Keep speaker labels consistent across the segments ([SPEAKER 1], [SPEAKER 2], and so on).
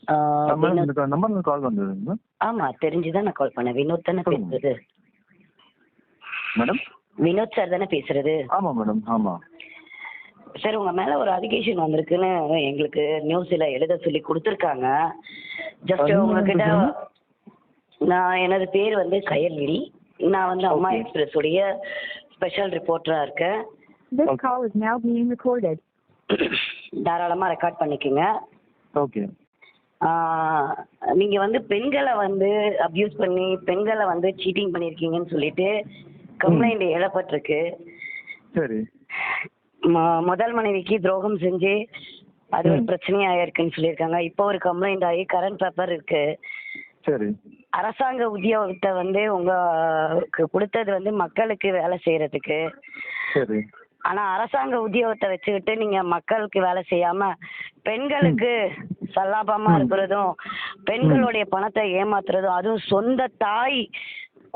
[SPEAKER 1] Madam
[SPEAKER 2] Vinod.
[SPEAKER 1] இந்த நம்பருக்கு கால் வந்ததுங்க.
[SPEAKER 2] ஆமா, தெரிஞ்சுதான் நான் கால் பண்ணேன். வினோத் தானே
[SPEAKER 1] சொல்லுங்க
[SPEAKER 2] பேசுறது?
[SPEAKER 1] மேடம்.
[SPEAKER 2] வினோத் சார் தானே பேசுறது?
[SPEAKER 1] ஆமா மேடம், ஆமா.
[SPEAKER 2] சார், உங்க மேல ஒரு அலிகேஷன் வந்திருக்குன்னு எங்களுக்கு நியூஸ்ல எழுத சொல்லி கொடுத்துருக்காங்க. ஜஸ்ட்
[SPEAKER 1] நீங்க
[SPEAKER 2] உங்ககிட்ட
[SPEAKER 1] என்ன பேசுறீங்க?
[SPEAKER 2] நான் எனது பேர் வந்து கயல்விழி. நான் வந்து அம்மா
[SPEAKER 1] ஓகே.
[SPEAKER 2] எக்ஸ்பிரஸ் உடைய ஸ்பெஷல் ரிப்போர்ட்டரா இருக்கேன்.
[SPEAKER 3] This
[SPEAKER 1] Okay.
[SPEAKER 3] call is now being recorded.
[SPEAKER 2] தாராளமா ரெக்கார்ட் பண்ணிக்கோங்க.
[SPEAKER 1] ஓகே.
[SPEAKER 2] நீங்க வந்து பெண்களை வந்து அபியூஸ் பண்ணி பெண்களை வந்து சீட்டிங் பண்ணிருக்கீங்கன்னு சொல்லிட்டு கம்ப்ளைண்ட் எழப்பட்டிருக்கு.
[SPEAKER 1] சரி.
[SPEAKER 2] முதல் மனைவிக்கு துரோகம் செஞ்சு அது ஒரு பிரச்சனையா இருக்குன்னு சொல்லியிருக்காங்க. இப்போ ஒரு கம்ப்ளைண்ட் ஆகி கரண்ட் பேப்பர் இருக்கு.
[SPEAKER 1] சரி.
[SPEAKER 2] அரசாங்க உத்தியோகத்தை வந்து உங்களுக்கு கொடுத்தது வந்து மக்களுக்கு வேலை செய்யறதுக்கு.
[SPEAKER 1] சரி.
[SPEAKER 2] ஆனா அரசாங்க உத்தியோகத்தை வச்சுக்கிட்டு நீங்க மக்களுக்கு வேலை செய்யாம பெண்களுக்கு சல்லாபமா இருக்கிறதும் பெண்களுடைய பணத்தை ஏமாத்துறதும், அதுவும் சொந்த தாய்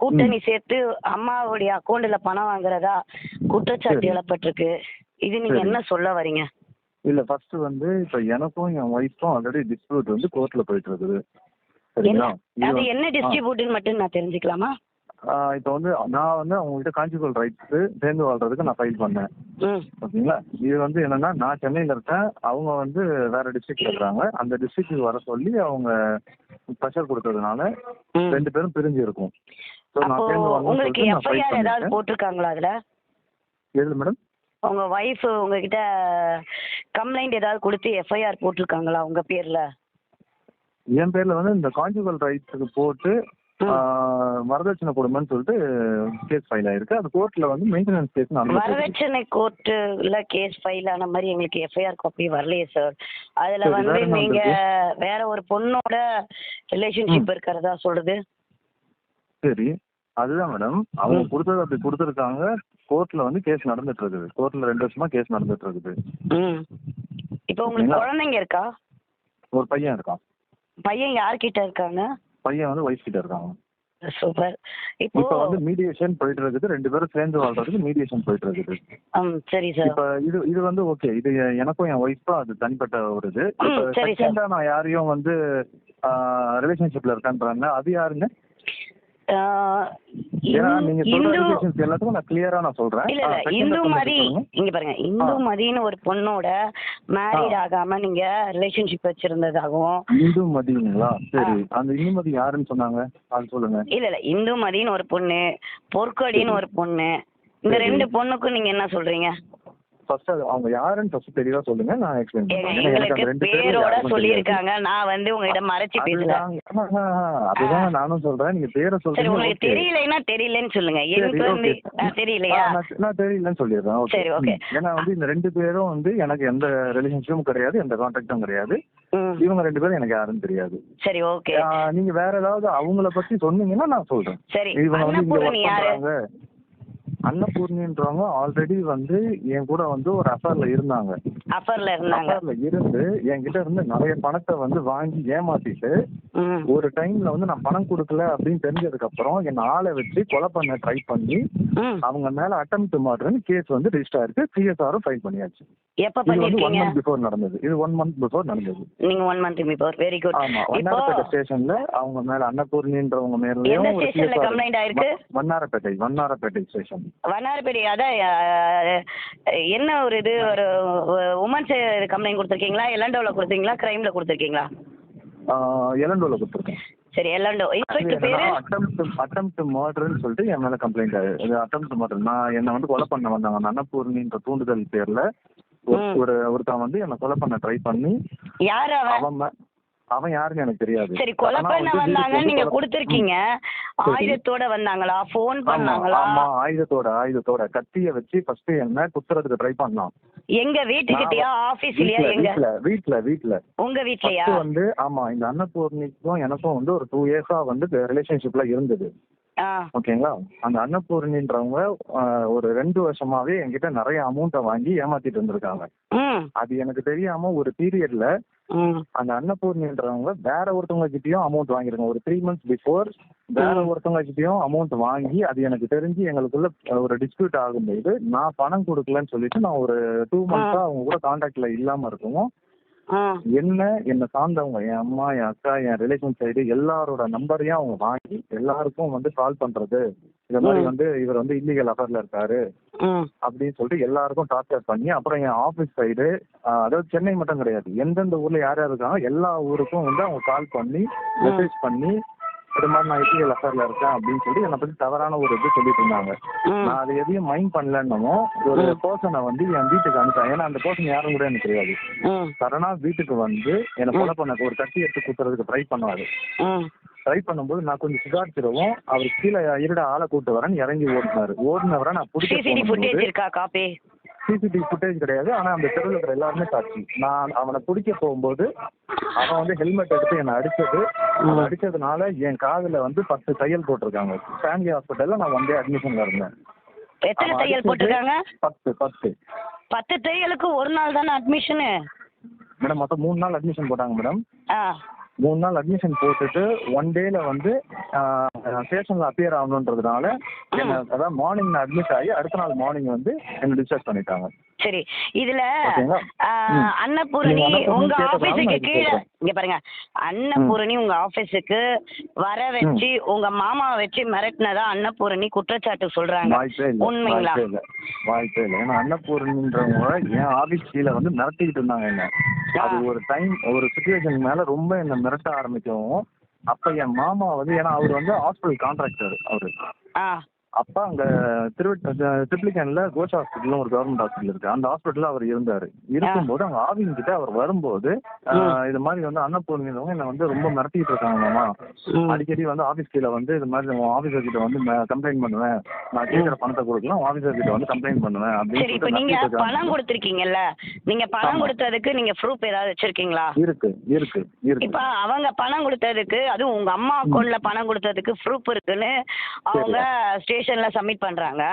[SPEAKER 2] கூட்டணி சேர்த்து அம்மாவுடைய அக்கௌண்ட்ல பணம் வாங்குறதா குற்றச்சாட்டு
[SPEAKER 1] சரி.
[SPEAKER 2] எழப்பட்டிருக்கு. இது நீங்க
[SPEAKER 1] சரி.
[SPEAKER 2] என்ன சொல்ல வரீங்க?
[SPEAKER 1] இல்ல, ஃபர்ஸ்ட் வந்து இப்ப எனக்கும் என் ஒய்ஃப்க்கும் ஆல்ரெடி டிஸ்பியூட் வந்து கோர்ட்ல போயிட்டு இருக்குது. சரிங்களா?
[SPEAKER 2] அது என்ன டிஸ்ட்ரிபியூட்னு மட்டும் நான் தெரிஞ்சுக்கலாமா?
[SPEAKER 1] இப்போ வந்து நான் வந்து அவங்க கிட்ட கான்ஜுகல் ரைட்ஸ் சேர்ந்து வாழ்றதுக்கு நான் ஃபைல் பண்ணேன்.
[SPEAKER 2] ம்.
[SPEAKER 1] ஓகேங்களா? இது வந்து என்னன்னா, நான் சென்னையில இருக்கேன், அவங்க வந்து வேற டிஸ்ட்ரிக்ட்ல இருக்காங்க. அந்த டிஸ்ட்ரிக்ட்டுக்கு வர சொல்லி அவங்க ப்ரெஷர் கொடுத்ததுனால
[SPEAKER 2] ம்.
[SPEAKER 1] 2 பேரும் பிரிஞ்சு இருக்கோம். ஸோ
[SPEAKER 2] அப்போ
[SPEAKER 1] நான் சேர்ந்து வரணும்னு
[SPEAKER 2] உங்களுக்கு
[SPEAKER 1] சொல்லிட்டு நான் ஃபைல்
[SPEAKER 2] எஃப்ஐஆர் ஏதாவது
[SPEAKER 1] பண்ணிட்டேன்.
[SPEAKER 2] போட்டிருக்காங்களா அதுல?
[SPEAKER 1] எதுல மேடம்?
[SPEAKER 2] உங்க ஒய்ஃப் உங்ககிட்ட கம்ப்ளைண்ட் ஏதாவது கொடுத்து எஃப்ஐஆர் போட்டிருக்காங்களா உங்க பேர்ல?
[SPEAKER 1] என் பேர்ல வந்து இந்த கான்ஜுகல் ரைட்ஸுக்கு போட்டு வரதட்சணை கொடுமைன்னு சொல்லிட்டு கேஸ் ஃபைல் ஆயிருக்கு. அது கோர்ட்ல வந்து மெயின்டெனன்ஸ் கேஸ் நடந்துட்டு இருக்கு.
[SPEAKER 2] வரதட்சணை கோர்ட்டுல கேஸ் ஃபைல் ஆன மாதிரி எங்களுக்கு எஃப்ஐஆர் காப்பி வரலையே சார். அதுல
[SPEAKER 1] சரி,
[SPEAKER 2] வந்து
[SPEAKER 1] வேற என்ன
[SPEAKER 2] நீங்க
[SPEAKER 1] வந்திருக்கு?
[SPEAKER 2] வேற ஒரு பொண்ணோட ரிலேஷன்ஷிப் இருக்கிறதா சொல்லுது.
[SPEAKER 1] சரி, அதுதான் மேடம். அவங்க கொடுத்தது அப்படி கொடுத்துருக்காங்க. கோர்ட்ல வந்து கேஸ் நடந்துட்டு இருக்குது. கோர்ட்ல 2 வருஷமா கேஸ் நடந்துட்டு இருக்குது.
[SPEAKER 2] ம். இப்போ உங்களுக்கு குழந்தைங்க இருக்கா?
[SPEAKER 1] ஒரு பையன் இருக்கான்.
[SPEAKER 2] பையன் யார்கிட்ட இருக்காங்க?
[SPEAKER 1] பையன் வந்து ஒய்ஃப் கிட்ட இருக்காங்க.
[SPEAKER 2] சூப்பர். இப்போ
[SPEAKER 1] இப்ப வந்து மீடியேஷன் போயிட்டு இருக்குது. 2 பேரும் சேர்ந்து வாழ்றதுக்கு மீடியேஷன் போயிட்டு இருக்குது.
[SPEAKER 2] சரி சார்.
[SPEAKER 1] இப்ப இது வந்து ஓகே. இது எனக்கும் என் ஒய்ஃப்க்கும் அது தனிப்பட்ட ஒரு இது. இப்ப
[SPEAKER 2] சரி சார்.
[SPEAKER 1] செகண்டா நான் யாரையும் வந்து ரிலேஷன்ஷிப்ல இருக்கேன்றாங்க, அது யாருங்க? ஏன்னா நீங்க சொல்ற
[SPEAKER 2] இந்து
[SPEAKER 1] ரிலேஷன்ஸ் எல்லாத்துக்கும் நான் கிளியரா நான் சொல்றேன்.
[SPEAKER 2] இல்ல இல்ல
[SPEAKER 1] second
[SPEAKER 2] இந்து
[SPEAKER 1] சொல்லுங்க,
[SPEAKER 2] மதி
[SPEAKER 1] சொல்லுங்க.
[SPEAKER 2] இங்க பாருங்க, இந்து மதின்னு ஒரு பொண்ணோட மேரிட் ஆகாம நீங்க ரிலேஷன்ஷிப் வச்சிருந்ததாகவும்.
[SPEAKER 1] இந்து மதிங்களா? சரி. அந்த இந்து மதி யாருன்னு சொன்னாங்க, அது சொல்லுங்க.
[SPEAKER 2] இல்ல இல்ல இந்து மதின்னு ஒரு பொண்ணு, பொற்கொடின்னு ஒரு பொண்ணு, இந்த
[SPEAKER 1] சரி.
[SPEAKER 2] 2 பொண்ணுக்கும் நீங்க என்ன சொல்றீங்க?
[SPEAKER 1] ஃபர்ஸ்ட் அவங்க யாருன்னு ஃபர்ஸ்ட் தெளிவா சொல்லுங்க, நான் எக்ஸ்பிளைன் பண்றேன். ஏன்னா எனக்கு
[SPEAKER 2] எங்களுக்கு
[SPEAKER 1] அந்த 2 பேரும்
[SPEAKER 2] பேரோட
[SPEAKER 1] யாருக்கும் தெரியாது.
[SPEAKER 2] சொல்லியிருக்காங்க. நான் வந்து உங்ககிட்ட மறைச்சு பேசல.
[SPEAKER 1] அதுதான் நானும் சொல்றேன். நீங்க பேரை
[SPEAKER 2] சரி,
[SPEAKER 1] சொல்றீங்க.
[SPEAKER 2] உங்களுக்கு
[SPEAKER 1] ஓகே.
[SPEAKER 2] தெரியலைன்னா தெரியலன்னு சொல்லுங்க.
[SPEAKER 1] சரி,
[SPEAKER 2] எனக்கு வந்து
[SPEAKER 1] ஓகே.
[SPEAKER 2] தெரியலையா?
[SPEAKER 1] நான் தெரியலன்னு சொல்லிடுறேன். ஓகே.
[SPEAKER 2] சரி, ஓகே.
[SPEAKER 1] ஏன்னா வந்து இந்த 2 பேரும் வந்து எனக்கு எந்த ரிலேஷன்ஷிப்பும் கிடையாது, எந்த கான்டாக்டும் கிடையாது.
[SPEAKER 2] ம்.
[SPEAKER 1] இவங்க 2 பேரும் எனக்கு யாருன்னு தெரியாது.
[SPEAKER 2] சரி, ஓகே.
[SPEAKER 1] நீங்க வேற ஏதாவது அவங்கள பத்தி சொன்னீங்கன்னா நான் சொல்றேன்.
[SPEAKER 2] சரி,
[SPEAKER 1] இவங்க வந்து இங்க
[SPEAKER 2] அன்னபூரணி
[SPEAKER 1] ஒர்க்
[SPEAKER 2] யாரு?
[SPEAKER 1] பண்றாங்க. அன்னபூர்ணின்றவங்க ஆல்ரெடி வந்து என் கூட வந்து ஒரு அஃபேர்ல இருந்தாங்க.
[SPEAKER 2] அஃபர்ல இருந்தாங்க.
[SPEAKER 1] அஃபேர்ல இருந்து என்கிட்ட இருந்து நிறைய பணத்தை வந்து வாங்கி ஏமாத்திட்டு
[SPEAKER 2] ம்.
[SPEAKER 1] ஒரு டைம்ல வந்து நான் பணம் கொடுக்கல அப்படின்னு தெரிஞ்சதுக்கு அப்புறம் என்ன ஆளை வச்சு கொலை பண்ண ட்ரை பண்ணி
[SPEAKER 2] ம்.
[SPEAKER 1] அவங்க மேல அட்டெம்ப்ட் மர்டர்னு கேஸ் வந்து ரெஜிஸ்டர் ஆயிருக்கு. சிஎஸ்ஆரும் ஃபைல் பண்ணியாச்சு.
[SPEAKER 2] எப்ப
[SPEAKER 1] இது வந்து 1
[SPEAKER 2] பண்ணிருக்கீங்க?
[SPEAKER 1] மந்த் பிஃபோர் நடந்தது. இது 1 மந்த் பிஃபோர் நடந்தது.
[SPEAKER 2] நீங்க 1 மந்த் பிஃபோர். Very good.
[SPEAKER 1] ஆமா.
[SPEAKER 2] இப்போ
[SPEAKER 1] வண்ணாரப்பேட்டை ஸ்டேஷன்ல அவங்க மேல அன்னபூர்ணின்றவங்க மேலயும்
[SPEAKER 2] எந்த
[SPEAKER 1] ஒரு
[SPEAKER 2] ஸ்டேஷன்ல
[SPEAKER 1] CSR
[SPEAKER 2] கம்ப்ளைண்ட் ஆயிருக்கு?
[SPEAKER 1] வண்ணாரப்பேட்டை ஸ்டேஷன்.
[SPEAKER 2] வண்ணாரப்பேட்டை. அதான் என்ன ஒரு இது, ஒரு உமன்ஸ் கம்ப்ளைண்ட் கொடுத்துருக்கீங்களா? எலண்டோல கொடுத்தீங்களா? கிரைம்ல கொடுத்துருக்கீங்களா?
[SPEAKER 1] எலண்டோல கொடுத்துருக்கேன்.
[SPEAKER 2] சரி, எலண்டோ. இன்ஸ்பெக்டர் பேரு?
[SPEAKER 1] அட்டெம்ப்ட் மர்டர்னு சொல்லிட்டு என் மேல கம்ப்ளைண்ட் ஆகுது. Attempt murder. நான் என்ன வந்து கொலை பண்ண வந்தாங்க. அந்த அன்னபூர்ணின்ற தூண்டுதல் பேர்ல ஒருத்தன் வந்து என்ன கொலை பண்ண ட்ரை பண்ணி.
[SPEAKER 2] யார் அவன்?
[SPEAKER 1] அவன் யாருன்னு எனக்கு தெரியாது.
[SPEAKER 2] சரி, கொலை பண்ண வந்தாங்க நீங்க கொடுத்துருக்கீங்க. ஆயுதத்தோட வந்தாங்களா? போன் பண்ணாங்களா?
[SPEAKER 1] ஆமா, ஆயுதத்தோட கத்திய வச்சு ஃபர்ஸ்ட் என்ன குத்துறதுக்கு ட்ரை பண்ணான்.
[SPEAKER 2] எங்க வீட்டுக்கிட்டயா ஆபீஸ்லயா? எங்க
[SPEAKER 1] வீட்ல
[SPEAKER 2] உங்க வீட்லயா?
[SPEAKER 1] வந்து ஆமா, இந்த அன்னபூர்ணிக்கும் எனக்கும் வந்து ஒரு 2 இயர்ஸா வந்து ரிலேஷன்ஷிப்ல இருந்தது. ஓகேங்களா? அந்த அன்னபூர்ணின்றவங்க ஒரு 2 வருஷமாவே என்கிட்ட நிறைய அமௌண்ட்டை வாங்கி ஏமாத்திட்டு இருந்திருக்காங்க. அது எனக்கு தெரியாம ஒரு பீரியட்ல அந்த அன்னபூர்ணின்றவங்க வேற ஒருத்தவங்க கிட்டயும் அமௌண்ட் வாங்கிருக்காங்க. ஒரு 3 months பிஃபோர் வேற ஒருத்தவங்க கிட்டயும் அமௌண்ட் வாங்கி அது எனக்கு தெரிஞ்சு எங்களுக்குள்ள ஒரு டிஸ்பியூட் ஆகும்போது நான் பணம் கொடுக்கலன்னு சொல்லிட்டு நான் ஒரு 2 months அவங்க கூட கான்டாக்ட்ல இல்லாம இருக்கவும் என்ன சார்ந்தவங்க, என் அம்மா, என் அக்கா, என் ரிலேஷன் சைடு எல்லாரோட நம்பரையும் அவங்க வாங்கி எல்லாருக்கும் வந்து கால் பண்றது, இந்த மாதிரி வந்து இவர் வந்து இல்லீகல் அஃபேர்ல இருக்காரு அப்படின்னு சொல்லிட்டு எல்லாருக்கும் டார்ச்சர் பண்ணி, அப்புறம் என் ஆபீஸ் சைடு, அதாவது சென்னை மட்டும் கிடையாது, எந்தெந்த ஊர்ல யார் யார் இருக்காங்க எல்லா ஊருக்கும் வந்து அவங்க கால் பண்ணி மெசேஜ் பண்ணி இது மாதிரி நான் இல்லீகல் அஃபேர்ல இருக்கேன் அப்படின்னு சொல்லி என்னை பத்தி தவறான ஒரு இது சொல்லிட்டு இருந்தாங்க. நான் அதை எதையும் மைண்ட் பண்ணலன்னு ஒரு பர்சனை வந்து என் வீட்டுக்கு அனுப்பேன். ஏன்னா அந்த பர்சன் யாரும் கூட எனக்கு தெரியாது. சடனா வீட்டுக்கு வந்து என்னை கொலை பண்ண ஒரு கட்டி எடுத்து குத்துறதுக்கு ட்ரை பண்ணுவாரு. ட்ரை பண்ணும்போது நான் கொஞ்சம் சுதாரிச்சிடவும் அவர் கீழே இருட ஆளை கூட்டு வரேன்னு இறங்கி ஓடினவரை நான் பிடிக்க, சிசிடிவி ஃபுட்டேஜ் கிடையாது, ஆனா அந்த தெருவில் இருக்கிற எல்லாருமே சாட்சி. நான் அவனை பிடிக்க போகும்போது அவன் வந்து ஹெல்மெட் எடுத்து என்னை அடிச்சதுனால என் காதுல வந்து 10 தையல் போட்டிருக்காங்க. ஃபேமிலி ஹாஸ்பிட்டல்ல நான் 1 டே அட்மிஷன்ல இருந்தேன்.
[SPEAKER 2] எத்தனை தையல் போட்டிருக்காங்க?
[SPEAKER 1] 10
[SPEAKER 2] தையலுக்கு ஒரு நாள் தானே அட்மிஷன்
[SPEAKER 1] மேடம்? மொத்தம் 3 நாள் அட்மிஷன் போட்டாங்க மேடம். 3 நாள் அட்மிஷன் போட்டுட்டு 1 டேல வந்து ஸ்டேஷன்ல அப்பியர் ஆகணுன்றதுனால அதாவது மார்னிங் நான் அட்மிட் ஆகி அடுத்த நாள் மார்னிங் வந்து என்ன டிஸ்சார்ஜ் பண்ணிட்டாங்க.
[SPEAKER 2] சரி, இதுல அன்னபூரணி உங்க ஆபீஸுக்கு கீழே இங்க பாருங்க, அன்னபூரணி உங்க ஆபீஸுக்கு வர வச்சு உங்க மாமாவை வச்சு மிரட்டினதா அன்னபூரணி குற்றச்சாட்டு சொல்றாங்க. உண்மைங்களா?
[SPEAKER 1] வாய்ப்பே இல்லை. ஏன்னா அன்னபூரணின்றவங்க என் ஆபீஸ் கீழே வந்து மிரட்டிக்கிட்டு இருந்தாங்க என்ன. அது ஒரு டைம் ஒரு சிச்சுவேஷன் மேல ரொம்ப என்ன மிரட்ட ஆரம்பிக்கவும், அப்ப என் மாமா வந்து, ஏன்னா அவர் வந்து ஹாஸ்பிட்டல் கான்ட்ராக்டர் அவரு. அப்ப அங்க ட்ரிப்ளிகேன்ல கோச் ஹாஸ்பிட்டல் ஒரு கவர்மெண்ட் ஹாஸ்பிட்டல் இருக்கு, அந்த ஹாஸ்பிட்டல்ல அவர் இருக்கும்போது அவங்க ஆவின் கிட்ட அவர் வரும்போது இது மாதிரி வந்து அன்னபூர்ணிவங்க என்ன வந்து ரொம்ப மிரட்டிட்டு இருக்காங்க மாமா, அடிக்கடி வந்து ஆபீஸ் கீழே வந்து இது மாதிரி ஆபீசர் கிட்ட வந்து கம்ப்ளைண்ட் பண்ணுவேன், நான் கேட்கிற பணத்தை கொடுக்கலாம், ஆபீசர் கிட்ட வந்து கம்ப்ளைண்ட் பண்ணுவேன் அப்படின்னு.
[SPEAKER 2] நீங்க பணம் கொடுத்திருக்கீங்கல்ல, நீங்க பணம் கொடுத்ததுக்கு நீங்க ப்ரூஃப் ஏதாவது வச்சிருக்கீங்களா?
[SPEAKER 1] இருக்கு.
[SPEAKER 2] இப்ப அவங்க பணம் கொடுத்ததுக்கு, அதுவும் உங்க அம்மா அக்கௌண்ட்ல பணம் கொடுத்ததுக்கு ப்ரூஃப் இருக்குன்னு அவங்க ஸ்டேஷன்ல சப்மிட் பண்றாங்க.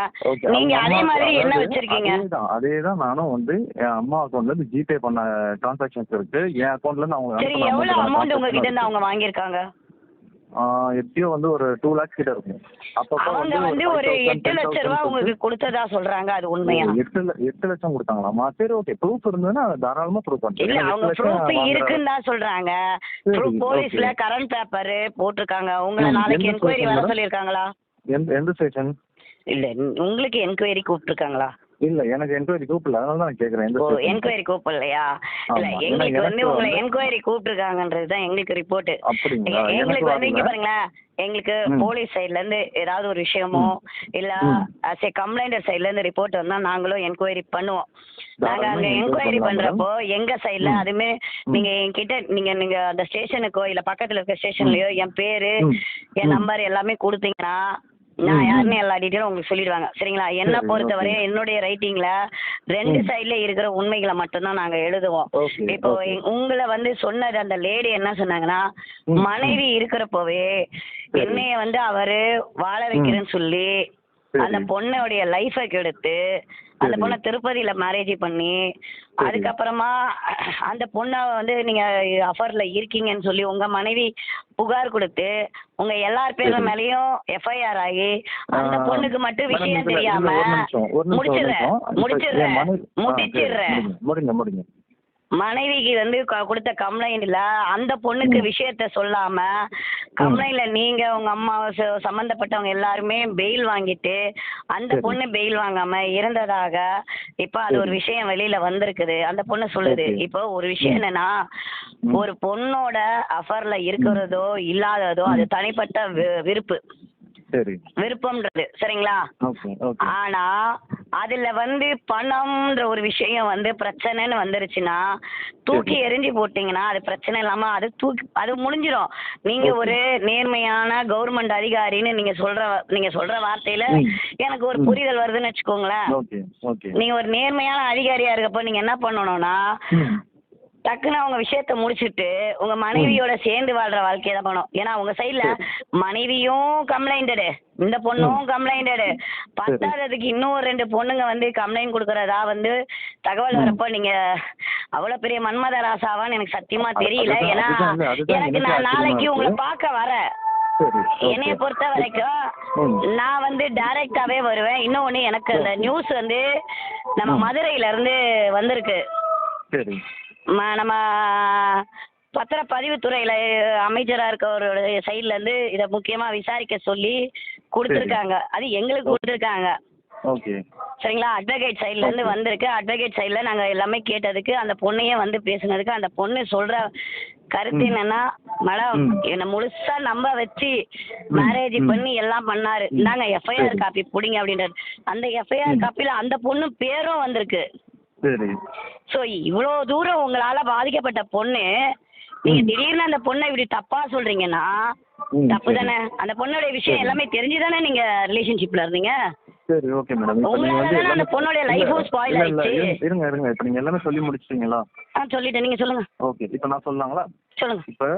[SPEAKER 2] நீங்க அதே மாதிரி என்ன வச்சிருக்கீங்க?
[SPEAKER 1] அதேதான் நானும் வந்து என் அம்மா அக்கௌண்ட்ல இருந்து ஜிபே பண்ண ட்ரான்சாக்ஷன்ஸ் இருக்கு, என் அக்கௌண்ட்ல இருந்து அவங்க.
[SPEAKER 2] சரி, எவ்வளவு அமௌண்ட் உங்ககிட்ட இருந்து அவங்க வாங்கியிருக்காங்க?
[SPEAKER 1] எப்படியும் வந்து ஒரு 2 lakhs கிட்ட இருக்கும்.
[SPEAKER 2] அவங்க வந்து ஒரு 8 லட்சம் ரூபாய் உங்களுக்கு கொடுத்ததா சொல்றாங்க, அது உண்மையா?
[SPEAKER 1] 8 லட்சம் கொடுத்தாங்களாமா? சரி, ஓகே, ப்ரூஃப் இருந்ததுன்னா தாராளமா ப்ரூஃப் பண்ணுங்க.
[SPEAKER 2] இல்ல, அவங்க ப்ரூஃப் இருக்குன்னு தான் சொல்றாங்க. போலீஸ்ல கரண்ட் பேப்பர் போட்டிருக்காங்க. உங்களை நாளைக்கு என்கொயரி வர சொல்லிருக்காங்களா?
[SPEAKER 1] எந்த ஸ்டேஷன்?
[SPEAKER 2] இல்ல, உங்களுக்கு என்கொயரி கூப்பிட்டுருக்காங்களா?
[SPEAKER 1] இல்ல, எனக்கு என்கொயரி கூப்பிடல, அதனால தான் கேக்குறேன்.
[SPEAKER 2] என்கொயரி கூப்பிடலையா? இல்ல, எங்களுக்கு வந்து உங்களை என்கொயரி கூப்பிட்டுருக்காங்கன்றதுதான் எங்களுக்கு ரிப்போர்ட். எங்களுக்கு வந்து இங்க பாருங்களேன், எங்களுக்கு போலீஸ் சைட்ல இருந்து ஏதாவது ஒரு விஷயமோ இல்ல கம்ப்ளைண்டர் சைட்ல இருந்து ரிப்போர்ட் வந்தா நாங்களும் என்கொயரி பண்ணுவோம். நாங்க அங்க என்கொயரி பண்றப்போ எங்க சைட்ல அதுமே நீங்க என்கிட்ட நீங்க அந்த ஸ்டேஷனுக்கோ இல்ல பக்கத்துல இருக்க ஸ்டேஷன்லயோ என் பேரு என் நம்பர் எல்லாமே கொடுத்தீங்கன்னா நான் யாருன்னு எல்லா டீட்டெயிலும் உங்களுக்கு சொல்லிடுவாங்க. சரிங்களா? என்ன பொறுத்தவரை என்னுடைய ரைட்டிங்ல 2 சைட்ல இருக்கிற உண்மைகளை மட்டும்தான் நாங்க எழுதுவோம். இப்போ உங்களை வந்து சொன்னது அந்த லேடி என்ன சொன்னாங்கன்னா, மனைவி இருக்கிறப்பவே என்னைய வந்து அவரு வாழ வைக்கிறேன்னு சொல்லி அந்த பொண்ணுடைய லைஃபை கெடுத்து அந்த பொண்ணை திருப்பதியில மேரேஜ் பண்ணி அதுக்கப்புறமா அந்த பொண்ணை வந்து நீங்க அஃபர்ல இருக்கீங்கன்னு சொல்லி உங்க மனைவி புகார் கொடுத்து உங்க எல்லார் பேர் மேலயும் எஃப்ஐஆர் ஆகி அந்த பொண்ணுக்கு மட்டும் விஷயம் தெரியாம முடிச்சிடுறேன். மனைவிக்கு வந்து கொடுத்த கம்ப்ளைண்ட்ல அந்த பொண்ணுக்கு விஷயத்த சொல்லாம கம்ப்ளைண்ட்ல நீங்க உங்க அம்மா சம்பந்தப்பட்டவங்க எல்லாருமே பெயில் வாங்கிட்டு அந்த பொண்ணு பெயில் வாங்காம இருந்ததாக இப்ப அது ஒரு விஷயம் வெளியில வந்திருக்குது. அந்த பொண்ணு சொல்லுது. இப்போ ஒரு விஷயம் என்னன்னா, ஒரு பொண்ணோட அஃபர்ல இருக்கிறதோ இல்லாததோ அது தனிப்பட்ட விருப்பம்ன்றது. சரிங்களா? ஆனா அதுல வந்து பணம்ன்ற ஒரு விஷயம் வந்து பிரச்சனைன்னு வந்துருச்சுன்னா தூக்கி எரிஞ்சு போட்டீங்கன்னா அது பிரச்சனை இல்லாம அது முடிஞ்சிடும். நீங்க ஒரு நேர்மையான கவர்மெண்ட் அதிகாரின்னு நீங்க சொல்ற வார்த்தையில எனக்கு ஒரு புரிதல் வருதுன்னு வச்சுக்கோங்களேன். நீங்க ஒரு நேர்மையான அதிகாரியா இருக்கப்போ நீங்க என்ன பண்ணணும்னா, டக்குன்னு அவங்க விஷயத்த முடிச்சுட்டு உங்க மனைவியோட சேர்ந்து வாழ்ற வாழ்க்கையை தான் பண்ணணும். ஏன்னா உங்க சைட்ல மனைவியும் கம்ப்ளைண்டடு, இந்த பொண்ணும் கம்ப்ளைண்டடு, பத்தாததுக்கு இன்னும் 2 பொண்ணுங்க வந்து கம்ப்ளைண்ட் கொடுக்கறதா வந்து தகவல் வரப்போ நீங்க அவ்வளவு பெரிய மன்மத ராசாவான்னு எனக்கு சத்தியமா தெரியல. ஏன்னா எனக்கு நான் நாளைக்கு உங்களை பார்க்க வரேன். என்னைய பொறுத்த வரைக்கும் நான் வந்து டைரக்டாவே வருவேன். இன்னொன்னு, எனக்கு அந்த நியூஸ் வந்து நம்ம மதுரையில இருந்து வந்திருக்கு. நம்ம பத்திரப்பதிவுத்துறையில அமைச்சரா இருக்கவரோட சைட்ல இருந்து இத முக்கியமா விசாரிக்க சொல்லி கொடுத்துருக்காங்க. அது எங்களுக்கு கொடுத்துருக்காங்க.
[SPEAKER 1] ஓகே.
[SPEAKER 2] சரிங்களா? அட்வொகேட் சைட்ல இருந்து வந்திருக்கு. அட்வொகேட் சைட்ல நாங்க எல்லாமே கேட்டதுக்கு அந்த பொண்ணையே வந்து பேசுனதுக்கு அந்த பொண்ணு சொல்ற கருத்து என்னன்னா, மேடம் என்ன முழுசா நம்ப வச்சு மேரேஜ் பண்ணி எல்லாம் பண்ணாரு. இந்தாங்க எஃப்ஐஆர் காப்பி புடிங்க அப்படின்றாரு. அந்த எஃப்ஐஆர் காப்பில அந்த பொண்ணு பேரும் வந்திருக்கு.
[SPEAKER 1] சரி.
[SPEAKER 2] சோ இவ்வளோ தூரம் உங்களால பாதிக்கப்பட்ட பொண்ணு, நீங்க திடீர்னு அந்த பொண்ணை இப்படி தப்பா சொல்றீங்கன்னா தப்பு தானே? அந்த பொண்ணோட விஷயம் எல்லாமே தெரிஞ்சுதானே நீங்க ரிலேஷன்ஷிப்ல இருந்தீங்க?
[SPEAKER 1] சரி, ஓகே மேடம். இப்போ நீங்க வந்து
[SPEAKER 2] அந்த பொண்ணோட லைஃபும் ஸ்பாயில் ஆயிடுச்சு.
[SPEAKER 1] இருங்க. இப்போ நீங்க எல்லாமே சொல்லி முடிச்சிட்டீங்களா?
[SPEAKER 2] சொல்லிட்டேன். நீங்க சொல்லுங்க.
[SPEAKER 1] ஓகே. இப்போ நான் சொல்லலாங்களா?
[SPEAKER 2] சொல்லுங்க.
[SPEAKER 1] இப்போ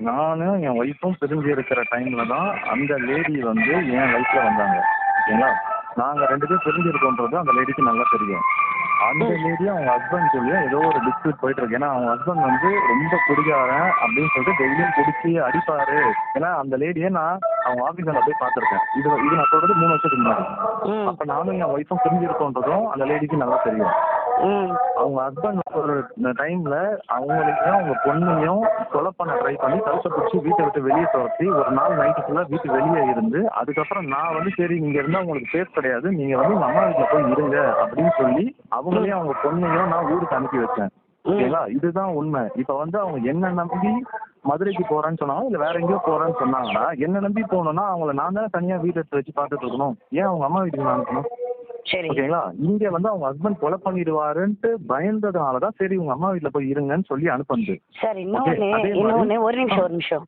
[SPEAKER 1] நானும் என் ஒய்ஃபும் பிரிஞ்சு இருக்கிற டைம்ல தான் அந்த லேடி வந்து என் லைஃப்ல வந்தாங்க. ஓகேங்களா? நாங்க 2 பேரும் பிரிஞ்சிருக்கோன்றது அந்த லேடிக்கு நல்லா தெரியும். அந்த லேடியும் அவங்க ஹஸ்பண்ட் சொல்லி ஏதோ ஒரு டிஸ்பியூட் போயிட்டு இருக்கு. ஏன்னா அவங்க ஹஸ்பண்ட் வந்து ரொம்ப குடிக்காரன் அப்படின்னு சொல்லிட்டு டெய்லியும் குடிச்சு அடிப்பாரு. ஏன்னா அந்த லேடியை நான் அவங்க ஆபீஸ்ல போய் பார்த்துருக்கேன். இது நான் சொல்றது 3 வருஷத்துக்கு முன்னாடி. அப்ப நானும் என் ஒய்ஃபும் பிரிஞ்சிருக்கோன்றதும் அந்த லேடிக்கு நல்லா தெரியும். அவங்க ஹஸ்பண்ட் ஒரு டைம்ல அவங்களையும் அவங்க பொண்ணையும் கொலை பண்ண ட்ரை பண்ணி கழுத்தை பிடிச்சி வீட்டை விட்டு வெளியே துரத்தி ஒரு நாள் நைட்டு ஃபுல்லா வீட்டு வெளியே இருந்து அதுக்கப்புறம் நான் வந்து சரி இங்க இருந்தா உங்களுக்கு சேஃப் கிடையாது, நீங்க வந்து உங்க அம்மா வீட்டுல போய் இருங்க அப்படின்னு சொல்லி அவங்களையும் அவங்க பொண்ணையும் நான் ஊருக்கு அனுப்பி வச்சேன். ஓகேங்களா? இதுதான் உண்மை. இப்ப வந்து அவங்க என்ன நம்பி மதுரைக்கு போறேன்னு சொன்னாங்க, இல்ல வேற எங்கேயோ போறேன்னு சொன்னாங்கன்னா என்ன நம்பி போகணும்னா அவங்கள நான் தான் தனியா வீட்டை எடுத்து வச்சு பார்த்துட்டு இருக்கணும். ஏன் அவங்க அம்மா வீட்டுக்கு நான் அனுப்பணும்? ஓகேங்களா? இங்க வந்து அவங்க ஹஸ்பண்ட் கொலை பண்ணிடுவாருன்ட்டு பயந்ததுனாலதான் சரி உங்க அம்மா வீட்டுல போய் இருங்கன்னு சொல்லி அனுப்புனது.
[SPEAKER 2] சார் இன்னொன்னு ஒரு நிமிஷம்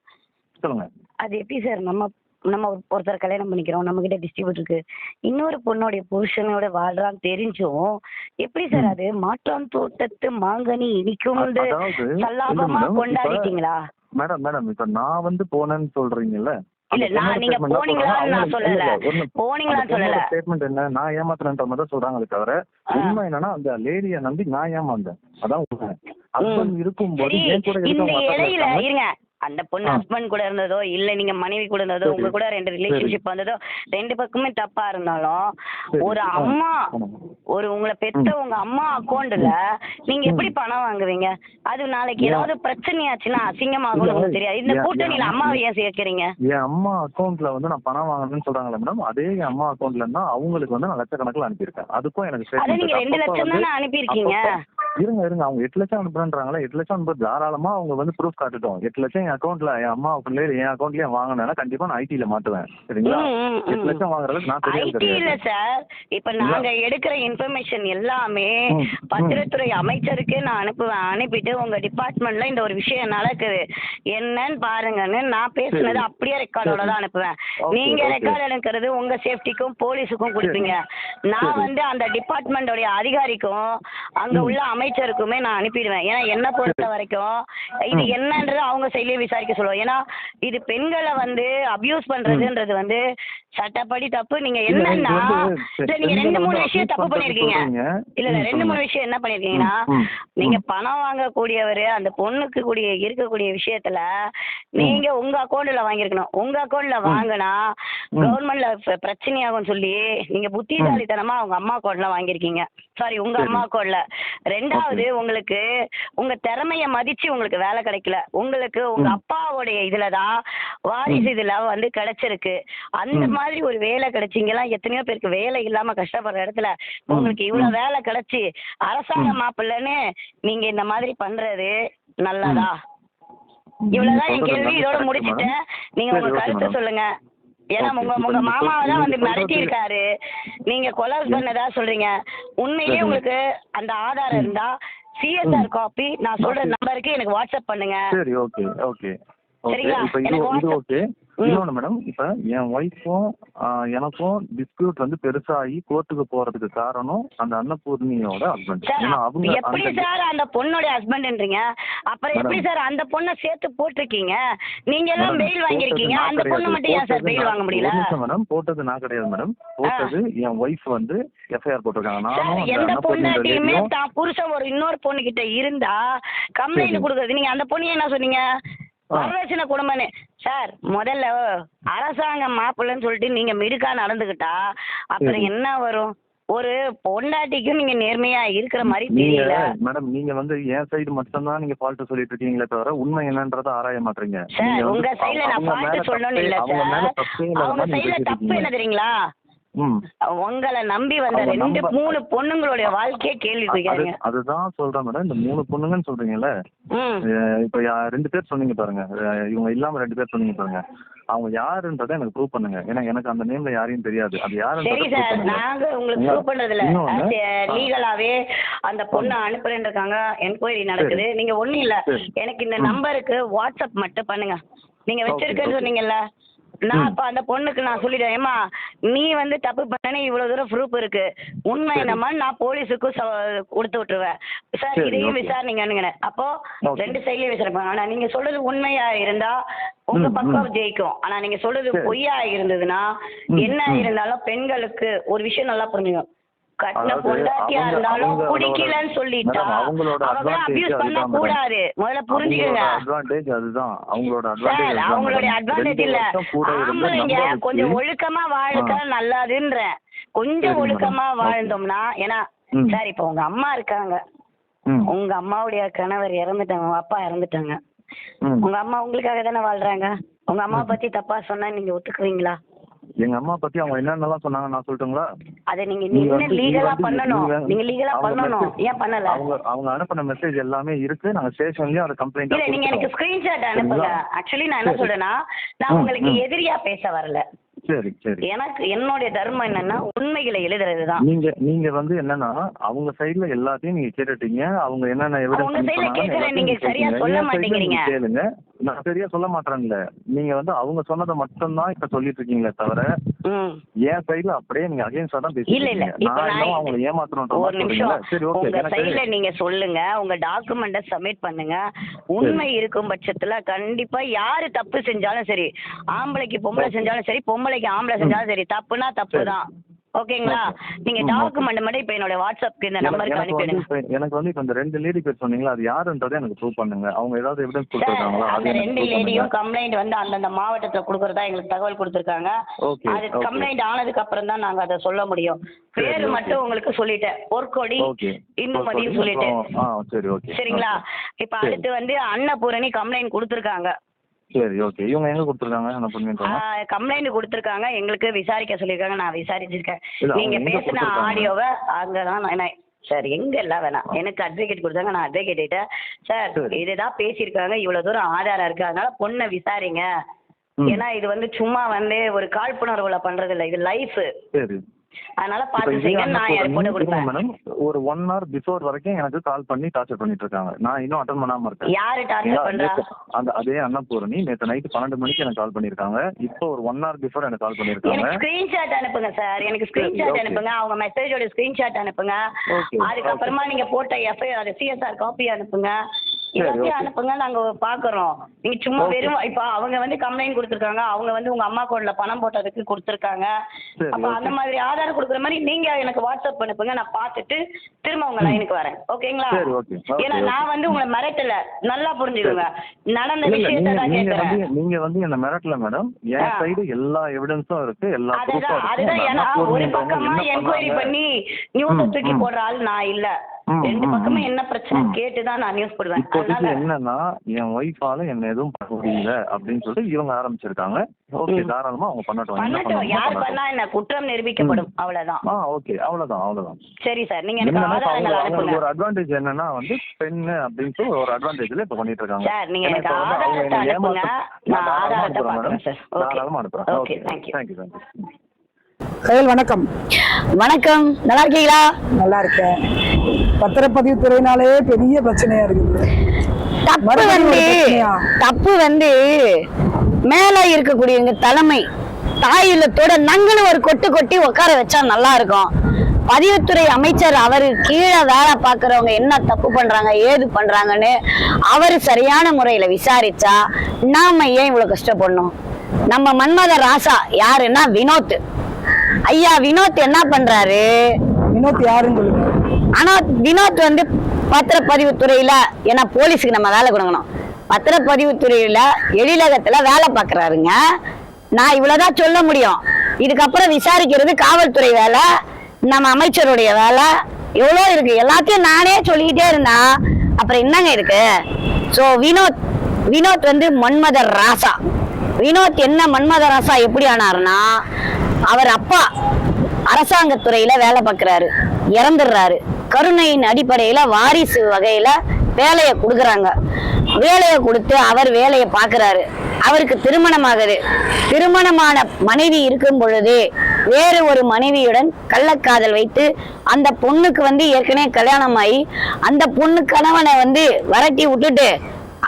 [SPEAKER 1] சொல்லுங்க.
[SPEAKER 2] அது எப்படி சார் நம்ம ஒருத்தர் கல்யாணம் பண்ணிக்கிறோம், நம்ம கிட்ட டிஸ்ட்ரிபியூட் இருக்கு, இன்னொரு பொண்ணோடைய புருஷனோட வாழ்றான்னு தெரிஞ்சும் எப்படி சார் அது மாற்றான் தோட்டத்து மாங்கனி இனிக்கும் சல்லாபமா கொண்டாடிட்டீங்களா?
[SPEAKER 1] மேடம் இப்ப நான் வந்து போனேன்னு சொல்றீங்கல்ல,
[SPEAKER 2] இல்ல நீங்க போனீங்களான்னு நான் சொல்லல. போனீங்களான்னு சொல்லல.
[SPEAKER 1] ஸ்டேட்மெண்ட் என்ன, நான் ஏமாத்துறேன்ற மாதிரி தான் சொல்றாங்களே தவிர உண்மை என்னன்னா அந்த லேடியை நம்பி நான் ஏமாந்தேன். அதான் உண்மை. ஹஸ்பண்ட் இருக்கும்போது என் கூட
[SPEAKER 2] இந்த இடையில இருங்க, அந்த பொண்ணு ஹஸ்பண்ட் கூட இருந்ததோ இல்ல நீங்க மனைவி கூட இருந்ததோ உங்க கூட 2 ரிலேஷன்ஷிப் வந்ததோ 2 பக்கமே தப்பா இருந்தாலும் ஒரு அம்மா ஒரு உங்களை பெத்த உங்க அம்மா அக்கௌண்ட்ல நீங்க எப்படி பணம் வாங்குவீங்க? அது நாளைக்கு ஏதாவது பிரச்சனையாச்சுன்னா அசிங்கமாகும் உங்களுக்கு தெரியாது. இந்த கூட்டணியில அம்மாவை ஏன் சேர்க்கிறீங்க?
[SPEAKER 1] என் அம்மா அக்கௌண்ட்ல வந்து நான் பணம் வாங்கணும்னு சொல்றாங்களே மேடம், அதே என் அம்மா அக்கௌண்ட்ல இருந்தா அவங்களுக்கு வந்து நான் லட்சக்கணக்கில் அனுப்பியிருக்கேன். அதுக்கும் எனக்கு
[SPEAKER 2] அதை நீங்க 2 லட்சம் தானே அனுப்பியிருக்கீங்க.
[SPEAKER 1] இருங்க அவங்க 8 லட்சம் அனுப்புறாங்களா? 8 லட்சம் அனுப்ப தாராளமா அவங்க வந்து ப்ரூஃப் காட்டுட்டோம். 8 லட்சம் என் அக்கௌண்ட்ல என் அம்மா அக்கௌண்ட்ல என் அக்கௌண்ட்லயே வாங்கினா கண்டிப்பா நான் ஐடில மாட்டுவேன். சரிங்களா? 8 லட்சம் வாங்குறதுக்கு நான்
[SPEAKER 2] ஐடில சார் இப்ப நாங்க எடுக்கிற இன்ஃபர்மேஷன் எல்லாமே பத்திரத்துறை அமைச்சருக்கு நான் அனுப்புவேன். அனுப்பிட்டு உங்க டிபார்ட்மெண்ட்ல இந்த ஒரு விஷயம் நடக்குது என்னன்னு பாருங்கன்னு நான் பேசுனது அப்படியே ரெக்கார்டோட தான் அனுப்புவேன். நீங்க ரெக்கார்ட் எடுக்கிறது உங்க சேஃப்டிக்கும் போலீஸுக்கும் கொடுப்பீங்க. நான் வந்து அந்த டிபார்ட்மெண்டோடைய அதிகாரிக்கும் அங்க உள்ள அமைச்சருக்குமே நான் அனுப்பிடுவேன். ஏன்னா என்ன பொறுத்த வரைக்கும் இது என்னன்றது அவங்க செயலியை விசாரிக்க சொல்லுவோம். ஏன்னா இது பெண்களை வந்து அபியூஸ் பண்றதுன்றது வந்து சட்டப்படி தப்பு. நீங்க என்னன்னா நீங்க 2-3 விஷயம் தப்பு பண்ணிருக்கீங்க. இல்ல 2-3 விஷயம் என்ன பண்ணிருக்கீங்கன்னா நீங்க பணம் வாங்கக்கூடியவரு அந்த பொண்ணுக்கு இருக்கக்கூடிய விஷயத்துல நீங்க உங்க அக்கௌண்ட்ல வாங்கிருக்கணும். உங்க அக்கௌண்ட்ல வாங்கினா கவர்மெண்ட்ல பிரச்சனையாகும் சொல்லி நீங்க புத்திசாலித்தனமா உங்க அம்மா அக்கௌண்ட்ல வாங்கிருக்கீங்க. சாரி உங்க அம்மா அக்கௌண்ட்ல. 2வது உங்களுக்கு உங்க திறமைய மதிச்சு உங்களுக்கு வேலை கிடைக்கல. உங்களுக்கு உங்க அப்பாவுடைய இதுலதான் வாரிசு இதுல வந்து கிடைச்சிருக்கு. அந்த மாதிரி ஒரு வேலை கிடைச்சிங்களா? எத்தனையோ பேருக்கு வேலை இல்லாம கஷ்டப்படுற இடத்துல உங்களுக்கு இவ்வளவு வேலை கிடைச்சி அரசாங்க மாப்பிள்ளன்னு நீங்க இந்த மாதிரி பண்றது நல்லதா? இவ்வளவுதான் என் கேள்வி. இதோட முடிச்சுட்டேன். நீங்க உங்க கருத்தை சொல்லுங்க. ஏன்னா உங்க மாமாவை தான் வந்து மிரட்டி இருக்காரு. நீங்க கொலை பண்ணதா சொல்றீங்க. உண்மையிலேயே உங்களுக்கு அந்த ஆதாரம் இருந்தா சிஎஸ்ஆர் காப்பி நான் சொல்ற நம்பருக்கு எனக்கு வாட்ஸ்அப் பண்ணுங்க.
[SPEAKER 1] சரி, ஓகே. இது ஓகே. இன்னொன்னு மேடம், இப்ப என் ஒய்ஃபும் எனக்கும் டிஸ்பியூட் வந்து பெருசாகி கோர்ட்டுக்கு போறதுக்கு காரணம் அந்த அன்னபூர்ணியோட ஹஸ்பண்ட்.
[SPEAKER 2] எப்படி சார் அந்த பொண்ணோட ஹஸ்பண்ட்ன்றீங்க? அப்புறம் எப்படி சார் அந்த பொண்ணை சேர்த்து போட்டிருக்கீங்க? நீங்க எல்லாம் பெயில் வாங்கிருக்கீங்க, அந்த பொண்ணு மட்டும் ஏன் சார் பெயில் வாங்க முடியல?
[SPEAKER 1] மேடம் போட்டது நான் கிடையாது மேடம். போட்டது என் ஒய்ஃப் வந்து எஃப்ஐஆர் போட்டிருக்காங்க.
[SPEAKER 2] எந்த பொண்ணாட்டியுமே தான் புருஷன் ஒரு இன்னொரு பொண்ணு கிட்ட இருந்தா கம்ப்ளைண்ட் கொடுக்குறது. நீங்க அந்த பொண்ணு என்ன சொன்னீங்க? வரதட்சணை குடும்பம்னு. சார் முதல்ல அரசாங்க மாப்பிள்ளைன்னு சொல்லிட்டு நீங்க மிடுக்கா நடந்துக்கிட்டா அப்புறம் என்ன வரும்? ஒரு பொண்டாட்டிக்கும் நீங்க நேர்மையா இருக்கிற மாதிரி தெரியல
[SPEAKER 1] மேடம். நீங்க வந்து என் சைடு மட்டும் தான் நீங்க ஃபால்ட் சொல்லிட்டு இருக்கீங்களே தவிர உண்மை என்னன்றதை ஆராய மாட்டீங்க
[SPEAKER 2] சார். உங்க சைடுல நான் ஃபால்ட் சொல்லணும் இல்ல சார், அவங்க சைடுல தப்பு என்ன தெரியுங்களா, உங்களை நம்பி வந்த 2-3 பொண்ணுங்களுடைய வாழ்க்கையே கேள்வி கேக்குறீங்க.
[SPEAKER 1] அதுதான் சொல்றேன் மேடம். இந்த 3 பொண்ணுங்கன்னு சொல்றீங்கல்ல, இப்ப 2 பேர் சொன்னீங்க பாருங்க, இவங்க இல்லாம 2 பேர் சொன்னீங்க பாருங்க, அவங்க யாருன்றதை எனக்கு ப்ரூவ் பண்ணுங்க. ஏன்னா எனக்கு அந்த நேம்ல யாரையும் தெரியாது. அது யாரு?
[SPEAKER 2] சரி சார், நாங்க உங்களுக்கு ப்ரூவ் பண்றதுல லீகலாவே அந்த பொண்ணு அனுப்புறேன்னு இருக்காங்க, என்கொயரி நடக்குது. நீங்க ஒண்ணும் இல்ல, எனக்கு இந்த நம்பருக்கு வாட்ஸ்அப் மட்டும் பண்ணுங்க. நீங்க வச்சிருக்கேன்னு சொன்னீங்கல்ல, நான் அப்ப அந்த பொண்ணுக்கு நான் சொல்லிட்டேன், ஏமா நீ வந்து தப்பு பண்ணனே இவ்வளவு தூரம் ப்ரூஃப் இருக்கு, உண்மை என்னமா நான் போலீஸுக்கும் கொடுத்து விட்டுருவேன் சார், இதையும் விசாரணைங்க. அப்போ 2 சைட்லயும் விசாரிப்பாங்க. ஆனா நீங்க சொல்றது உண்மையா இருந்தா உங்க பக்கம் ஜெயிக்கும். ஆனா நீங்க சொல்றது பொய்யா இருந்ததுன்னா என்ன இருந்தாலும் பெண்களுக்கு ஒரு விஷயம் நல்லா புரிஞ்சுக்கும், கட்டின பொண்டாட்டியா இருந்தாலும் பிடிக்கலன்னு சொல்லிட்டா அவங்க அபியூஸ் பண்ண கூடாது. முதல்ல புரிஞ்சுக்கங்க. அவங்களுடைய அட்வான்டேஜ் இல்ல, ஆம்பளைங்க கொஞ்சம் ஒழுக்கமா வாழ்க்கை நல்லதுன்ற, கொஞ்சம் ஒழுக்கமா வாழ்ந்தோம்னா. ஏன்னா சார் இப்ப உங்க அம்மா இருக்காங்க, உங்க அம்மாவுடைய கணவர் இறந்துட்டாங்க, உங்க அப்பா இறந்துட்டாங்க, உங்க அம்மா உங்களுக்காக தானே வாழ்றாங்க. உங்க அம்மா பத்தி தப்பா சொன்னா நீங்க ஒத்துக்குவீங்களா?
[SPEAKER 1] எங்க அம்மா பத்தி அவங்க என்னென்னலாம் சொன்னாங்க நான் சொல்லட்டுங்களா?
[SPEAKER 2] அத நீங்க லீகலா பண்ணணும். நீங்க லீகலா பண்ணணும். ஏன் பண்ணல?
[SPEAKER 1] அவங்க அனுப்பின மெசேஜ் எல்லாமே இருக்கு. நாங்க ஸ்டேஷன்லயே அத கம்ப்ளைண்ட்
[SPEAKER 2] இல்ல, நீங்க எனக்கு ஸ்கிரீன்ஷாட் அனுப்புங்க. ஆக்சுவலி நான் என்ன சொல்றேன்னா, நான் உங்களுக்கு எதிரியா பேச வரல.
[SPEAKER 1] சரி சரி.
[SPEAKER 2] எனக்கு என்னுடைய தர்மம் என்னன்னா உண்மைகளை எழுதுறதுதான்.
[SPEAKER 1] நீங்க வந்து என்னன்னா அவங்க சைடுல எல்லாத்தையும் நீங்க கேட்டுட்டீங்க. அவங்க என்னென்ன எவிடன்ஸ்
[SPEAKER 2] நீங்க சரியா சொல்ல மாட்டேங்கிறீங்க.
[SPEAKER 1] கேளுங்க, நான் சரியா சொல்ல மாட்டேன்ல. நீங்க வந்து அவங்க சொன்னதை மட்டும் தான் இப்ப சொல்லிட்டு இருக்கீங்களே தவிர என் சைடுல அப்படியே நீங்க அகைன்ஸ்டா தான் பேசுறீங்க. நான் அவங்களை ஏமாத்தணும்.
[SPEAKER 2] ஒரு நிமிஷம், உங்க சைடுல நீங்க சொல்லுங்க, உங்க டாக்குமெண்ட சப்மிட் பண்ணுங்க. உண்மை இருக்கும் பட்சத்துல கண்டிப்பா யாரு தப்பு செஞ்சாலும் சரி, ஆம்பளைக்கு பொம்பளை செஞ்சாலும் சரி, பொம்பளைக்கு ஆம்பளை செஞ்சாலும் சரி, தப்புனா தப்பு தான். ஓகேங்களா? நீங்க டாக்குமெண்ட் மட்டும் இப்ப என்னோட வாட்ஸ்அப்க்கு இந்த நம்பருக்கு அனுப்பிடுங்க.
[SPEAKER 1] எனக்கு வந்து இப்ப இந்த 2 லேடி பேர் சொன்னீங்களா, அது யாருன்றதை எனக்கு ப்ரூவ் பண்ணுங்க. அவங்க ஏதாவது எவிடன்ஸ் கொடுத்திருக்காங்களா?
[SPEAKER 2] அந்த 2 லேடியும் கம்ப்ளைண்ட் வந்து அந்தந்த மாவட்டத்துல கொடுக்கறதா எங்களுக்கு தகவல் கொடுத்திருக்காங்க. அது கம்ப்ளைண்ட் ஆனதுக்கு அப்புறம் தான் நாங்க அதை சொல்ல முடியும். பேரு மட்டும் உங்களுக்கு சொல்லிட்டேன், பொற்கொடி இன்னும் சொல்லிட்டேன்.
[SPEAKER 1] சரி ஓகே,
[SPEAKER 2] சரிங்களா? இப்ப அடுத்து வந்து அன்னபூரணி கம்ப்ளைண்ட் கொடுத்திருக்காங்க.
[SPEAKER 1] சரி ஓகே. இவங்க எங்க கொடுத்திருக்காங்க? அன்னபூரணி
[SPEAKER 2] கம்ப்ளைண்ட் கொடுத்திருக்காங்க, எங்களுக்கு விசாரிக்க சொல்லிருக்காங்க. நான் விசாரிச்சிருக்கேன். நீங்க பேசின ஆடியோவை அங்கதான் சார், எங்க எல்லாம் வேணாம், எனக்கு அட்வொகேட் கொடுத்தாங்க, நான் அட்வொகேட் கிட்ட சார் இதுதான் பேசியிருக்காங்க, இவ்வளவு தூரம் ஆதாரம் இருக்கு, அதனால பொண்ணை விசாரிங்க. ஏன்னா இது வந்து சும்மா வந்து ஒரு காழ்ப்புணர்வுல பண்றது இல்ல, இது லைஃப். அதனால பாத்து செய்யுங்க. நான் ஏர்போர்ட் கொடுப்பேன்.
[SPEAKER 1] மேடம் ஒரு 1 hour பிஃபோர் வரைக்கும் எனக்கு கால் பண்ணி டார்ச்சர் பண்ணிட்டு இருக்காங்க. நான் இன்னும் அட்டெண்ட் பண்ணாம இருக்கேன்.
[SPEAKER 2] யாரு டார்ச்சர் பண்றா?
[SPEAKER 1] அதே அன்னபூரணி நேத்து நைட் 12 மணிக்கு எனக்கு கால் பண்ணிருக்காங்க. இப்போ ஒரு 1 hour பிஃபோர் எனக்கு கால் பண்ணிருக்காங்க.
[SPEAKER 2] எனக்கு ஸ்கிரீன்ஷாட் அனுப்புங்க சார், எனக்கு ஸ்கிரீன்ஷாட் அனுப்புங்க. அவங்க மெசேஜோட ஸ்கிரீன்ஷாட் அனுப்புங்க. அதுக்கப்புறமா நீங்க போட்ட எஃப்ஐஆர் சிஎஸ்ஆர் காப்பி அனுப்புங்க. எல்லாத்தையும் அனுப்புங்க, நாங்க பாக்குறோம். நீங்க சும்மா வெறும் இப்ப அவங்க வந்து கம்ப்ளைண்ட் கொடுத்திருக்காங்க, அவங்க வந்து உங்க அம்மா அக்கௌண்ட்ல பணம் போட்டதுக்கு கொடுத்திருக்காங்க. அப்ப அந்த மாதிரி ஆதாரம் கொடுக்குற மாதிரி நீங்க எனக்கு வாட்ஸ்அப் அனுப்புங்க, நான் பார்த்துட்டு திரும்ப உங்க லைனுக்கு வரேன். ஓகேங்களா? ஏன்னா நான் வந்து உங்களை மிரட்டல, நல்லா புரிஞ்சுக்கோங்க. நடந்த விஷயத்தை தான் கேட்கறேன்.
[SPEAKER 1] நீங்க வந்து என்ன மிரட்டல மேடம், என் சைடு எல்லா எவிடன்ஸும் இருக்கு, எல்லா ப்ரூஃபும் இருக்கு.
[SPEAKER 2] அதுதான், ஏன்னா ஒரு பக்கமா என்கொயரி பண்ணி நியூஸ் தூக்கி போடுற ஆள் நான் இல்ல. 2 பக்கமும் என்ன பிரச்சனை கேட்டுதான் நான் நியூஸ் போடுவேன்.
[SPEAKER 1] என்னன்னா என் ஒய்ஃபால என்ன எதுவும் பண்ண முடியல அப்படின்னு சொல்லிட்டு இவங்க ஆரம்பிச்சிருக்காங்க. ஓகே, தாராளமா அவங்க பண்ணட்டும்.
[SPEAKER 2] யார் பண்ணா என்ன குற்றம் நிரூபிக்கப்படும், அவ்வளவுதான்.
[SPEAKER 1] ஓகே, அவ்வளவுதான்.
[SPEAKER 2] சரி சார், நீங்க எனக்கு ஆதாரங்கள் அனுப்புங்க.
[SPEAKER 1] ஒரு அட்வான்டேஜ் என்னன்னா வந்து பெண்ணு அப்படின்னு சொல்லி ஒரு அட்வான்டேஜ்ல இப்ப பண்ணிட்டு இருக்காங்க.
[SPEAKER 2] சார் நீங்க எனக்கு ஆதாரத்தை அனுப்புங்க, நான் ஆதாரத்தை பார்க்கறேன் சார்.
[SPEAKER 1] தாராளமா அனுப்புறேன்.
[SPEAKER 2] Okay, thank you.
[SPEAKER 3] கயல் வணக்கம்.
[SPEAKER 2] வணக்கம், நல்லா இருக்கீங்களா?
[SPEAKER 3] நல்லா இருக்கேன். பத்திரப்பதிவு துறையினாலே பெரிய பிரச்சனையா இருக்குது.
[SPEAKER 2] தப்பு வந்து மேல இருக்கக்கூடியவங்க தலைமை தாயிலத்தோட நங்கன்னு ஒரு கொட்டி உட்கார வச்சா நல்லா இருக்கும். பதிவுத்துறை அமைச்சர் அவரு கீழே வேலை பாக்குறவங்க என்ன தப்பு பண்றாங்க ஏது பண்றாங்கன்னு அவரு சரியான முறையில விசாரிச்சா நாம ஏன் இவ்வளவு கஷ்டப்படணும்? நம்ம மன்மத ராசா யாருன்னா வினோத் ஐயா. வினோத் என்ன பண்றாரு?
[SPEAKER 3] வினோத் யாருன்னு சொல்லுங்க.
[SPEAKER 2] ஆனா வினோத் வந்து பத்திரப்பதிவுத்துறையில, ஏன்னா போலீஸுக்கு நம்ம வேலை கொடுக்கணும், பத்திரப்பதிவுத்துறையில எழிலகத்துல வேலை பாக்குறாருங்க. நான் இவ்வளவுதான் சொல்ல முடியும். இதுக்கப்புறம் விசாரிக்கிறது காவல்துறை வேலை. நம்ம அமைச்சருடைய வேலை எவ்வளோ இருக்கு. எல்லாத்தையும் நானே சொல்லிக்கிட்டே இருந்தா அப்புறம் என்னங்க இருக்கு. ஸோ வினோத் வந்து மன்மத ராசா. வினோத் என்ன மன்மத ராசா எப்படி ஆனாருன்னா, அவர் அப்பா அரசாங்கத்துறையில வேலை பார்க்கிறாரு, இறந்துடுறாரு. கருணையின் அடிப்படையில வாரிசு வகையில வேலையை கொடுக்குறாங்க. வேலையை கொடுத்து அவர் வேலையை பார்க்கிறாரு. அவருக்கு திருமணம் ஆகுது. திருமணமான மனைவி இருக்கும் பொழுது வேறு ஒரு மனைவியுடன் கள்ளக்காதல் வைத்து அந்த பொண்ணுக்கு வந்து ஏற்கனவே கல்யாணம் ஆகி அந்த பொண்ணு கணவனை வந்து விரட்டி விட்டுட்டு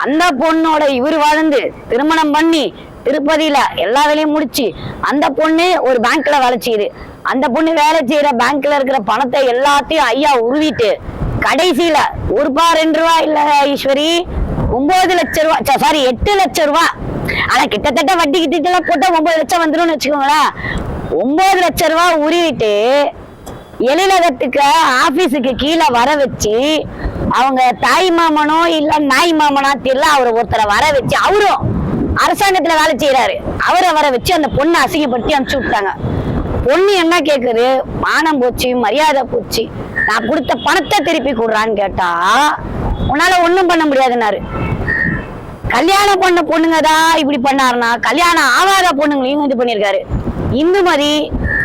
[SPEAKER 2] அந்த பொண்ணோட இவர் வாழ்ந்து திருமணம் பண்ணி திருப்பதியில எல்லா வேலையும் முடிச்சு அந்த பொண்ணு ஒரு பேங்க்ல வேலை செய்யுது. அந்த பொண்ணு வேலை செய்யற பேங்க்ல இருக்கிற பணத்தை எல்லாத்தையும் ஐயா உருவிட்டு கடைசியில ஒரு ரூபா 2 ரூபா இல்ல ஈஸ்வரி 9 லட்சம் ரூபாய், சாரி 8 லட்சம் ரூபாய். ஆனா கிட்டத்தட்ட வட்டி கிட்டத்தட்ட போட்டா 9 லட்சம் வந்துடும் வச்சுக்கோங்களேன். 9 லட்சம் ரூபாய் உருவிட்டு எழிலகத்துக்கு ஆபீஸுக்கு கீழே வர வச்சு அவங்க தாய் மாமனோ இல்ல நாய் மாமனா தெரியல, அவரை ஒருத்தரை வர வச்சு, அவரும் அரசாங்கத்துல வேலை செய்யறாரு, அவரை வர வச்சு அந்த பொண்ணை அசிங்கப்படுத்தி அனுப்பிச்சு விட்டாங்க. பொண்ணு என்ன கேக்குது, மானம் போச்சு, மரியாதை போச்சு, நான் கொடுத்த பணத்தை திருப்பி கொடுறான்னு கேட்டா உன்னால ஒண்ணும் பண்ண முடியாதுன்னாரு. கல்யாணம் பண்ண பொண்ணுங்க தான் இப்படி பண்ணாருன்னா கல்யாணம் ஆகாத பொண்ணுங்களையும் இது பண்ணிருக்காரு. இந்துமதி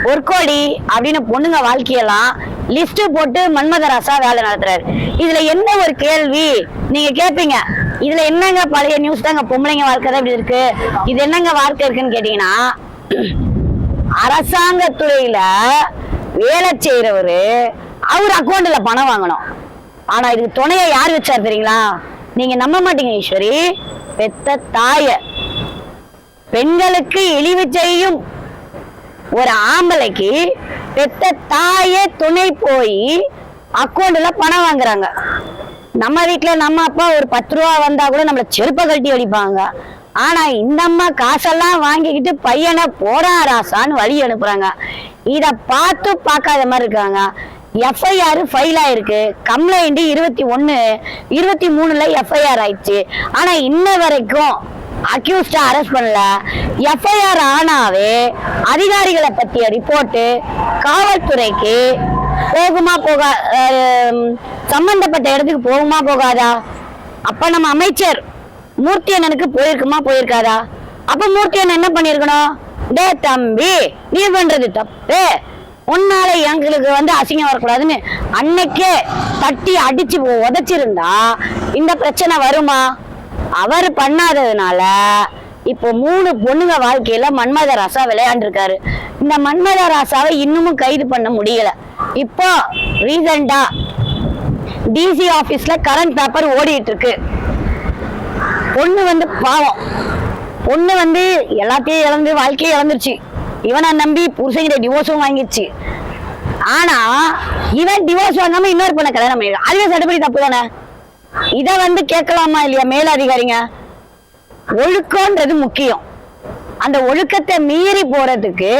[SPEAKER 2] ஒர்க்கோடி அப்படின்னு பொண்ணுங்க வாழ்க்கையெல்லாம் லிஸ்ட் போட்டு மன்மதராசா வேலை நடத்துறாரு. இதுல என்ன ஒரு கேள்வி நீங்க கேட்பீங்க, இதுல என்னங்க பழைய நியூஸ் தாங்க பொம்பளைங்க வாழ்க்கை தான் இப்படி இருக்கு, இது என்னங்க வாழ்க்கை இருக்குன்னு கேட்டீங்கன்னா, அரசாங்கத்துறையில வேலை செய்யறவரு அவர் அக்கௌண்ட்ல பணம் வாங்கணும். ஆனா இதுக்கு துணைய யார் வச்சாரு தெரியுங்களா? நீங்க நம்ப மாட்டீங்க ஈஸ்வரி, பெத்த தாய. பெண்களுக்கு இழிவு செய்யும் ஒரு ஆம்பளைக்கு பெத்த தாயே துணை போய் அக்கௌண்ட்ல பணம் வாங்குறாங்க. நம்ம வீட்டுல நம்ம அப்பா ஒரு 10 ரூபா வந்தா கூட நம்மள செருப்ப கட்டி அடிப்பாங்க. ஆனா இந்த அம்மா காசெல்லாம் வாங்கிக்கிட்டு பையனை போடா ராசான்னு வழி அனுப்புறாங்க. இத பார்த்து பார்க்காத மாதிரி இருக்காங்க. எஃப்ஐஆர் ஃபைல் ஆயிருக்கு. கம்ப்ளைண்ட் 21/23 எஃப்ஐஆர் ஆயிடுச்சு. ஆனா இன்ன வரைக்கும் அக்யூஸ்ட அரெஸ்ட் பண்ணல. எஃப்ஐஆர் ஆனாவே அதிகாரிகளை பத்திய ரிப்போர்ட் காவல்துறைக்கு போகுமா போகா, சம்பந்தப்பட்ட இடத்துக்கு போகுமா போகாதா? அப்ப நம்ம அமைச்சர் மூர்த்தி அண்ணனுக்கு போயிருக்குமா போயிருக்காதா? அப்ப மூர்த்தி அண்ணன் என்ன பண்ணிருக்கணும், டே தம்பி நீ பண்றது தப்பு, உன்னால எங்களுக்கு வந்து அசிங்கம் வரக்கூடாதுன்னு அன்னைக்கே தட்டி அடிச்சு உதைச்சிருந்தா இந்த பிரச்சனை வருமா? அவர் பண்ணாததுனால இப்போ 3 பொண்ணுங்க வாழ்க்கையில மன்மத ராசா விளையாண்டுருக்காரு. இந்த மன்மத ராசாவை இன்னமும் கைது பண்ண முடியல. இப்போ ரீசெண்டா டிசி ஆபீஸ்ல கரண்ட் பேப்பர் ஓடிட்டு இருக்கு. பொண்ணு வந்து பாவம், பொண்ணு வந்து எல்லாத்தையும் இழந்து வாழ்க்கையை இழந்துருச்சு. இவனை நம்பி புருஷங்கிட்ட டிவோர்ஸும் வாங்கிடுச்சு. ஆனா இவன் டிவோர்ஸ் வாங்காம இன்னொரு பொண்ணை கல்யாணம் பண்ணிடுறான். அதுவே சட்டப்படி தப்பு தானே? இத வந்து கேட்கலாமா இல்லையா மேலதிகாரிங்க? ஒழுக்கம்ன்றது முக்கியம். அந்த ஒழுக்கத்தை மீறி போறதுக்கு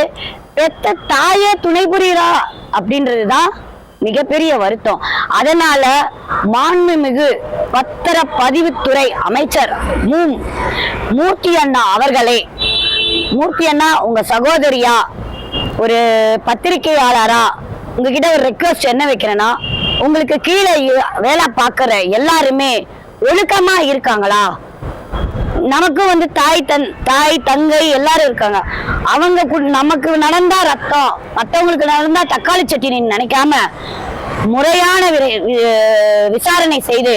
[SPEAKER 2] பெத்த தாயே துணை புரியுறா அப்படின்றதுதான் மிகப்பெரிய வருத்தம். அதனால மாண்புமிகு பத்திரப்பதிவுத்துறை அமைச்சர் மூர்த்தி அண்ணா அவர்களே, மூர்த்தி அண்ணா உங்க சகோதரியா ஒரு பத்திரிகையாளரா உங்ககிட்ட ஒரு ரெக்வஸ்ட் என்ன வைக்கிறேன்னா, உங்களுக்கு கீழே வேலை பார்க்கிற எல்லாருமே ஒழுக்கமா இருக்காங்களா? நமக்கு வந்து தாய் தங்கை எல்லாரும் இருக்காங்க. அவங்க நமக்கு நடந்தா ரத்தம், மற்றவங்களுக்கு நடந்தா தக்காளி சட்னின்னு நினைக்காம முறையான விசாரணை செய்து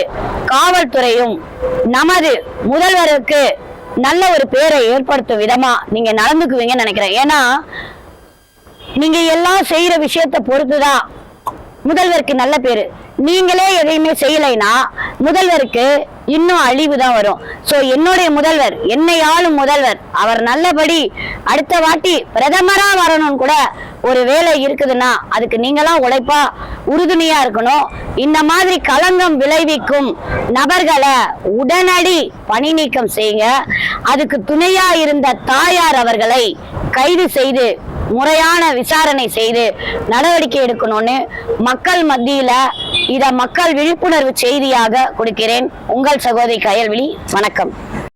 [SPEAKER 2] காவல்துறையும் நமது முதல்வருக்கு நல்ல ஒரு பேரை ஏற்படுத்தும் விதமா நீங்க நடந்துக்குவீங்கன்னு நினைக்கிறேன். ஏன்னா நீங்க எல்லாம் செய்யற விஷயத்த பொறுத்துதான் முதல்வருக்கு நல்ல பேரு. நீங்களே எதையுமே செய்யலைன்னா முதல்வருக்கு இன்னும் அழிவு தான் வரும். சோ என்னுடைய முதல்வர், என்னை ஆளும் முதல்வர், அவர் நல்லபடி அடுத்த வாட்டி பிரதமரா வரணும்னு கூட ஒரு வேலை இருக்குதுன்னா அதுக்கு நீங்களாம் உழைப்பா உறுதுணையா இருக்கணும். இந்த மாதிரி களங்கம் விளைவிக்கும் நபர்களை உடனடி பணி நீக்கம் செய்யுங்க. அதுக்கு துணையா இருந்த தாயார் அவர்களை கைது செய்து முறையான விசாரணை செய்து நடவடிக்கை எடுக்கணும்னு மக்கள் மத்தியில இத மக்கள் விழிப்புணர்வு செய்தியாக கொடுக்கிறேன். உங்கள் சகோதரி கயல்விழி. வணக்கம்.